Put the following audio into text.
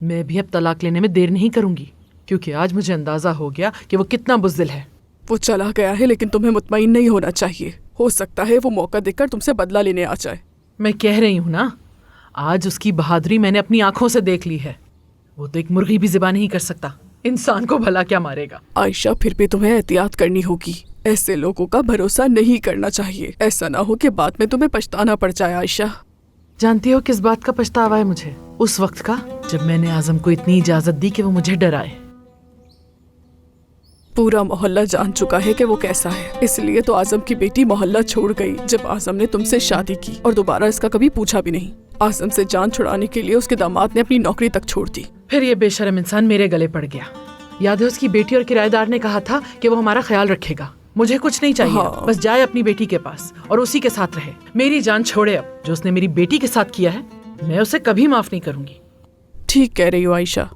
मैं भी अब तलाक लेने में देर नहीं करूंगी, क्योंकि आज मुझे अंदाजा हो गया कि वो कितना बुज़दिल है। वो चला गया है, लेकिन तुम्हें मुतमईन नहीं होना चाहिए। हो सकता है वो मौका देखकर तुमसे बदला लेने आ जाए। मैं कह रही हूँ ना, आज उसकी बहादुरी मैंने अपनी आंखों से देख ली है। वो तो एक मुर्गी भी ज़िबा नहीं कर सकता, इंसान को भला क्या मारेगा। आयशा, फिर भी तुम्हें एहतियात करनी होगी। ऐसे लोगों का भरोसा नहीं करना चाहिए। ऐसा ना हो कि बाद में तुम्हें पछताना पड़ जाए। आयशा, जानती हो किस बात का पछतावा है मुझे? उस वक्त का जब मैंने आज़म को इतनी इजाज़त दी कि वो मुझे डराए। पूरा मोहल्ला जान चुका है कि वो कैसा है, इसलिए तो आज़म की बेटी मोहल्ला छोड़ गई जब आज़म ने तुमसे शादी की, और दोबारा इसका कभी पूछा भी नहीं। आज़म से जान छुड़ाने के लिए उसके दामाद ने अपनी नौकरी तक छोड़ दी। फिर ये बेशरम इंसान मेरे गले पड़ गया। याद है उसकी बेटी और किराएदार ने कहा था कि वो हमारा ख्याल रखेगा। मुझे कुछ नहीं चाहिए, हाँ। बस जाए अपनी बेटी के पास और उसी के साथ रहे। मेरी जान छोड़े। अब जो उसने मेरी बेटी के साथ किया है, मैं उसे कभी माफ नहीं करूंगी। ठीक कह रही हो आयशा।